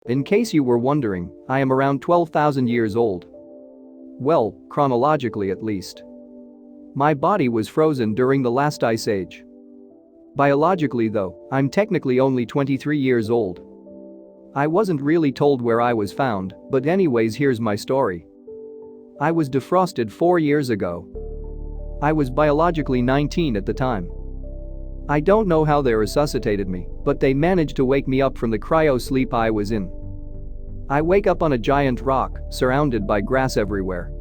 In case you were wondering, I am around 12,000 years old. Well, chronologically at least. My body was frozen during the last ice age. Biologically though, I'm technically only 23 years old. I wasn't really told where I was found, but anyways, here's my story. I was defrosted 4 years ago. I was biologically 19 at the time. I don't know how they resuscitated me, but they managed to wake me up from the cryo-sleep I was in. I wake up on a giant rock, surrounded by grass everywhere.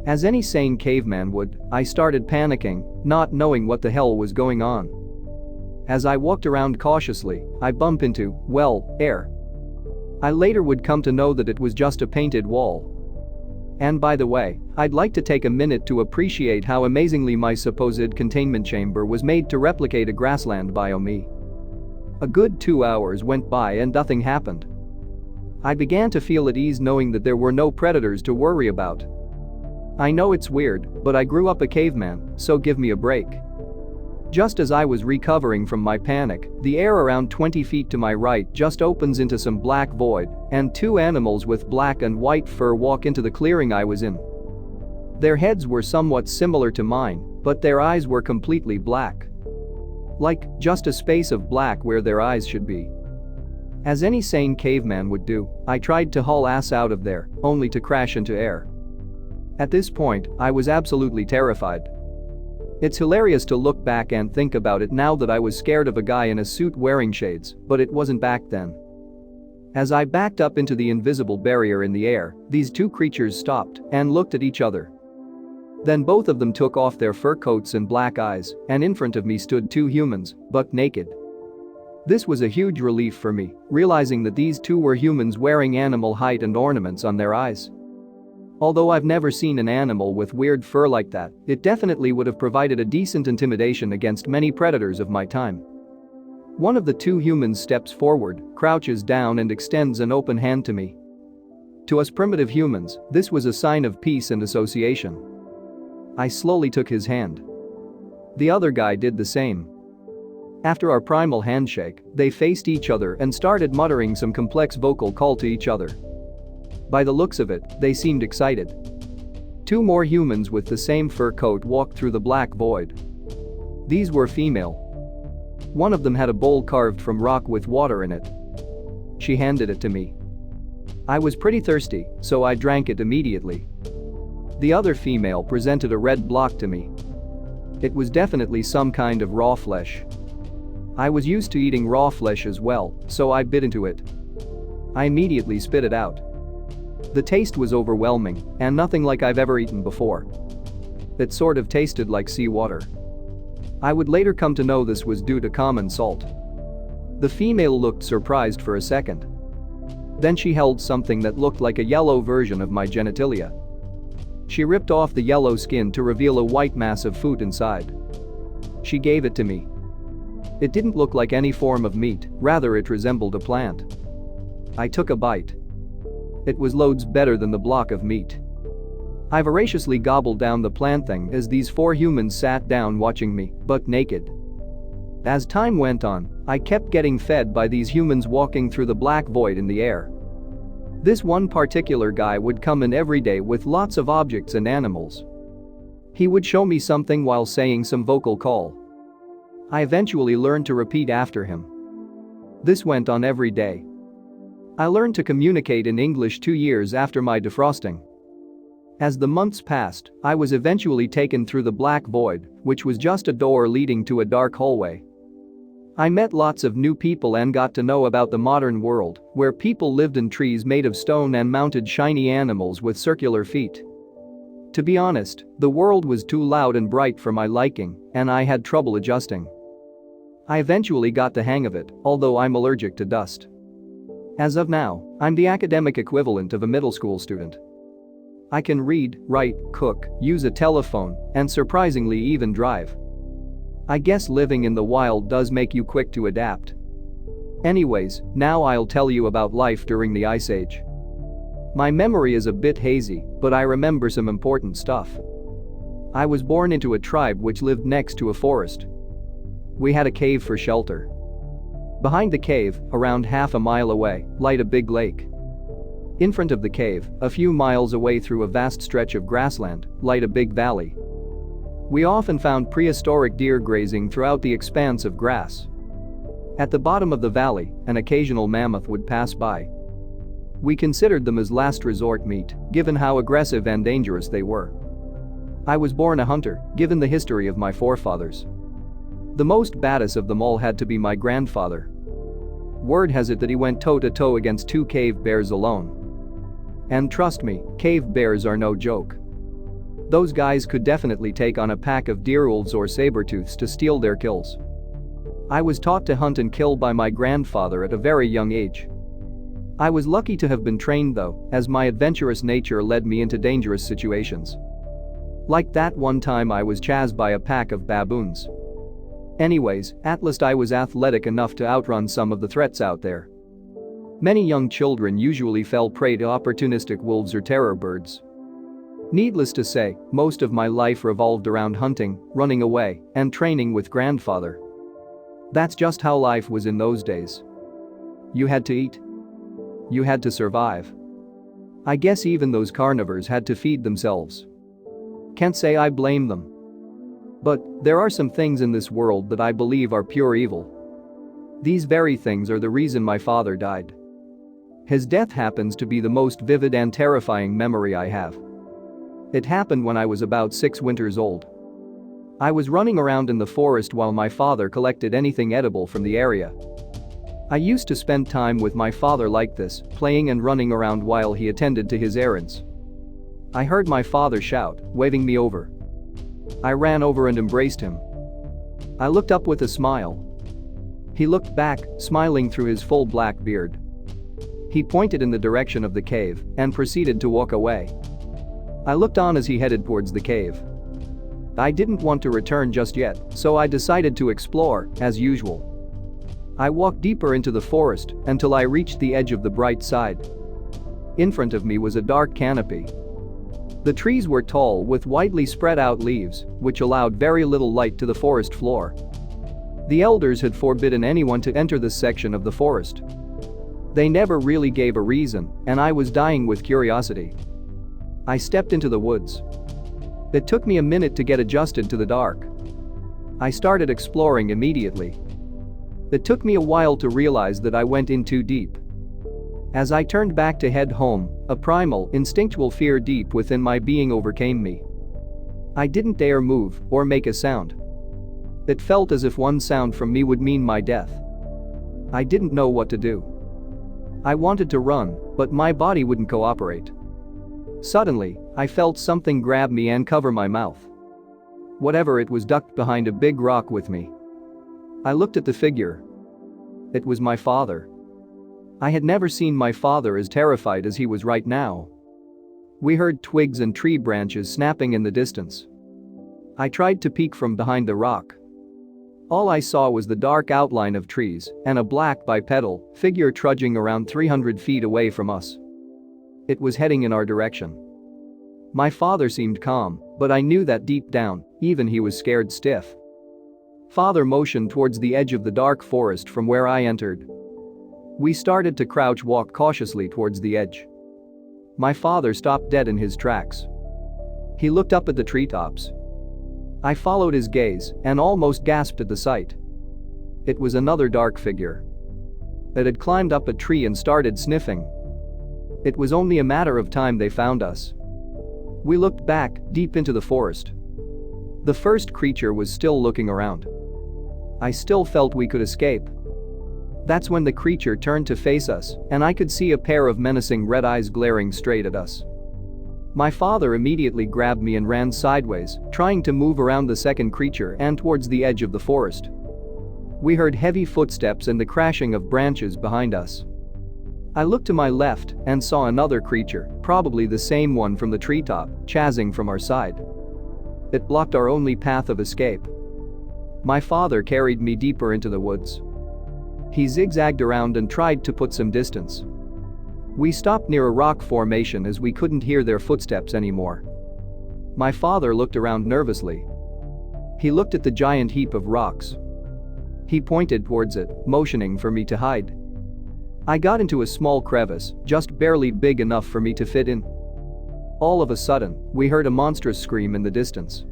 As any sane caveman would, I started panicking, not knowing what the hell was going on. As I walked around cautiously, I bump into, well, air. I later would come to know that it was just a painted wall. And by the way, I'd like to take a minute to appreciate how amazingly my supposed containment chamber was made to replicate a grassland biome. A good 2 hours went by and nothing happened. I began to feel at ease knowing that there were no predators to worry about. I know it's weird, but I grew up a caveman, so give me a break. Just as I was recovering from my panic, the air around 20 feet to my right just opens into some black void, and two animals with black and white fur walk into the clearing I was in. Their heads were somewhat similar to mine, but their eyes were completely black. Like, just a space of black where their eyes should be. As any sane caveman would do, I tried to haul ass out of there, only to crash into air. At this point, I was absolutely terrified. It's hilarious to look back and think about it now that I was scared of a guy in a suit wearing shades, but it wasn't back then. As I backed up into the invisible barrier in the air, these two creatures stopped and looked at each other. Then both of them took off their fur coats and black eyes, and in front of me stood two humans, buck naked. This was a huge relief for me, realizing that these two were humans wearing animal hide and ornaments on their eyes. Although I've never seen an animal with weird fur like that, it definitely would have provided a decent intimidation against many predators of my time. One of the two humans steps forward, crouches down and extends an open hand to me. To us primitive humans, this was a sign of peace and association. I slowly took his hand. The other guy did the same. After our primal handshake, they faced each other and started muttering some complex vocal call to each other. By the looks of it, they seemed excited. Two more humans with the same fur coat walked through the black void. These were female. One of them had a bowl carved from rock with water in it. She handed it to me. I was pretty thirsty, so I drank it immediately. The other female presented a red block to me. It was definitely some kind of raw flesh. I was used to eating raw flesh as well, so I bit into it. I immediately spit it out. The taste was overwhelming and nothing like I've ever eaten before. It sort of tasted like seawater. I would later come to know this was due to common salt. The female looked surprised for a second. Then she held something that looked like a yellow version of my genitalia. She ripped off the yellow skin to reveal a white mass of food inside. She gave it to me. It didn't look like any form of meat, rather it resembled a plant. I took a bite. It was loads better than the block of meat. I voraciously gobbled down the plant thing as these four humans sat down watching me, buck naked. As time went on, I kept getting fed by these humans walking through the black void in the air. This one particular guy would come in every day with lots of objects and animals. He would show me something while saying some vocal call. I eventually learned to repeat after him. This went on every day. I learned to communicate in English 2 years after my defrosting. As the months passed, I was eventually taken through the black void, which was just a door leading to a dark hallway. I met lots of new people and got to know about the modern world, where people lived in trees made of stone and mounted shiny animals with circular feet. To be honest, the world was too loud and bright for my liking, and I had trouble adjusting. I eventually got the hang of it, although I'm allergic to dust. As of now, I'm the academic equivalent of a middle school student. I can read, write, cook, use a telephone, and surprisingly even drive. I guess living in the wild does make you quick to adapt. Anyways, now I'll tell you about life during the Ice Age. My memory is a bit hazy, but I remember some important stuff. I was born into a tribe which lived next to a forest. We had a cave for shelter. Behind the cave, around half a mile away, lay a big lake. In front of the cave, a few miles away through a vast stretch of grassland, lay a big valley. We often found prehistoric deer grazing throughout the expanse of grass. At the bottom of the valley, an occasional mammoth would pass by. We considered them as last resort meat, given how aggressive and dangerous they were. I was born a hunter, given the history of my forefathers. The most badass of them all had to be my grandfather. Word has it that he went toe-to-toe against 2 cave bears alone. And trust me, cave bears are no joke. Those guys could definitely take on a pack of deer wolves or saber-tooths to steal their kills. I was taught to hunt and kill by my grandfather at a very young age. I was lucky to have been trained though, as my adventurous nature led me into dangerous situations. Like that one time I was chased by a pack of baboons. Anyways, at least I was athletic enough to outrun some of the threats out there. Many young children usually fell prey to opportunistic wolves or terror birds. Needless to say, most of my life revolved around hunting, running away, and training with grandfather. That's just how life was in those days. You had to eat. You had to survive. I guess even those carnivores had to feed themselves. Can't say I blame them. But there are some things in this world that I believe are pure evil. These very things are the reason my father died. His death happens to be the most vivid and terrifying memory I have. It happened when I was about 6 winters old. I was running around in the forest while my father collected anything edible from the area. I used to spend time with my father like this, playing and running around while he attended to his errands. I heard my father shout, waving me over. I ran over and embraced him. I looked up with a smile. He looked back, smiling through his full black beard. He pointed in the direction of the cave and proceeded to walk away. I looked on as he headed towards the cave. I didn't want to return just yet, so I decided to explore, as usual. I walked deeper into the forest until I reached the edge of the bright side. In front of me was a dark canopy. The trees were tall with widely spread out leaves, which allowed very little light to the forest floor. The elders had forbidden anyone to enter this section of the forest. They never really gave a reason, and I was dying with curiosity. I stepped into the woods. It took me a minute to get adjusted to the dark. I started exploring immediately. It took me a while to realize that I went in too deep. As I turned back to head home, a primal, instinctual fear deep within my being overcame me. I didn't dare move or make a sound. It felt as if one sound from me would mean my death. I didn't know what to do. I wanted to run, but my body wouldn't cooperate. Suddenly, I felt something grab me and cover my mouth. Whatever it was ducked behind a big rock with me. I looked at the figure. It was my father. I had never seen my father as terrified as he was right now. We heard twigs and tree branches snapping in the distance. I tried to peek from behind the rock. All I saw was the dark outline of trees and a black bipedal figure trudging around 300 feet away from us. It was heading in our direction. My father seemed calm, but I knew that deep down, even he was scared stiff. Father motioned towards the edge of the dark forest from where I entered. We started to crouch walk cautiously towards the edge. My father stopped dead in his tracks. He looked up at the treetops. I followed his gaze and almost gasped at the sight. It was another dark figure. It had climbed up a tree and started sniffing. It was only a matter of time they found us. We looked back, deep into the forest. The first creature was still looking around. I still felt we could escape. That's when the creature turned to face us, and I could see a pair of menacing red eyes glaring straight at us. My father immediately grabbed me and ran sideways, trying to move around the second creature and towards the edge of the forest. We heard heavy footsteps and the crashing of branches behind us. I looked to my left and saw another creature, probably the same one from the treetop, chasing from our side. It blocked our only path of escape. My father carried me deeper into the woods. He zigzagged around and tried to put some distance. We stopped near a rock formation as we couldn't hear their footsteps anymore. My father looked around nervously. He looked at the giant heap of rocks. He pointed towards it, motioning for me to hide. I got into a small crevice, just barely big enough for me to fit in. All of a sudden, we heard a monstrous scream in the distance.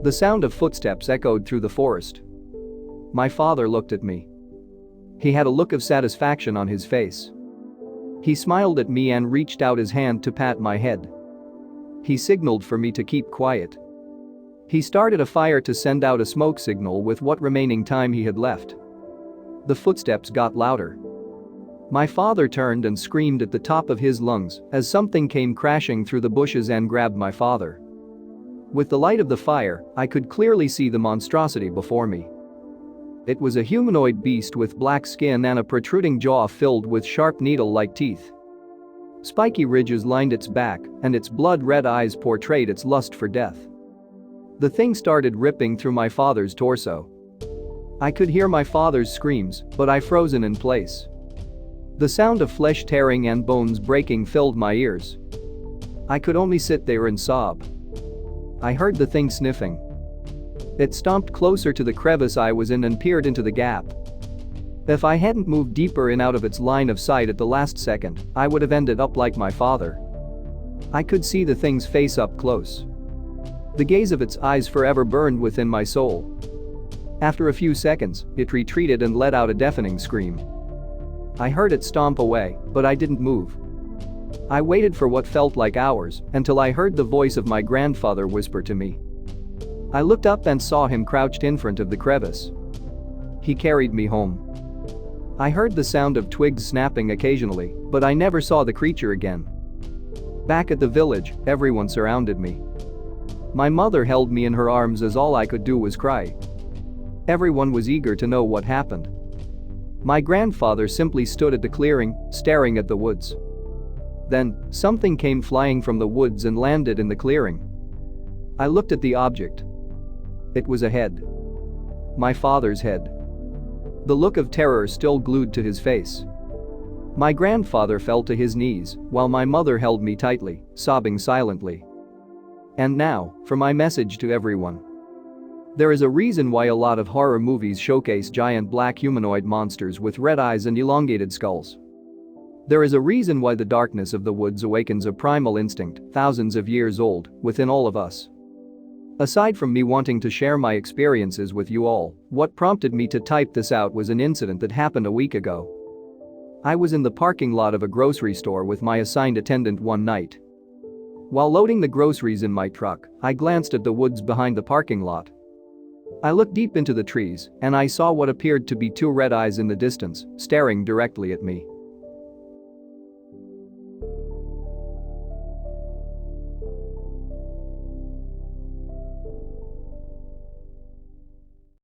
The sound of footsteps echoed through the forest. My father looked at me. He had a look of satisfaction on his face. He smiled at me and reached out his hand to pat my head. He signaled for me to keep quiet. He started a fire to send out a smoke signal with what remaining time he had left. The footsteps got louder. My father turned and screamed at the top of his lungs as something came crashing through the bushes and grabbed my father. With the light of the fire, I could clearly see the monstrosity before me. It was a humanoid beast with black skin and a protruding jaw filled with sharp needle-like teeth. Spiky ridges lined its back, and its blood-red eyes portrayed its lust for death. The thing started ripping through my father's torso. I could hear my father's screams, but I frozen in place. The sound of flesh tearing and bones breaking filled my ears. I could only sit there and sob. I heard the thing sniffing. It stomped closer to the crevice I was in and peered into the gap. If I hadn't moved deeper in out of its line of sight at the last second, I would have ended up like my father. I could see the thing's face up close. The gaze of its eyes forever burned within my soul. After a few seconds, it retreated and let out a deafening scream. I heard it stomp away, but I didn't move. I waited for what felt like hours until I heard the voice of my grandfather whisper to me. I looked up and saw him crouched in front of the crevice. He carried me home. I heard the sound of twigs snapping occasionally, but I never saw the creature again. Back at the village, everyone surrounded me. My mother held me in her arms as all I could do was cry. Everyone was eager to know what happened. My grandfather simply stood at the clearing, staring at the woods. Then, something came flying from the woods and landed in the clearing. I looked at the object. It was a head. My father's head. The look of terror still glued to his face. My grandfather fell to his knees, while my mother held me tightly, sobbing silently. And now, for my message to everyone. There is a reason why a lot of horror movies showcase giant black humanoid monsters with red eyes and elongated skulls. There is a reason why the darkness of the woods awakens a primal instinct, thousands of years old, within all of us. Aside from me wanting to share my experiences with you all, what prompted me to type this out was an incident that happened a week ago. I was in the parking lot of a grocery store with my assigned attendant one night. While loading the groceries in my truck, I glanced at the woods behind the parking lot. I looked deep into the trees, and I saw what appeared to be two red eyes in the distance, staring directly at me.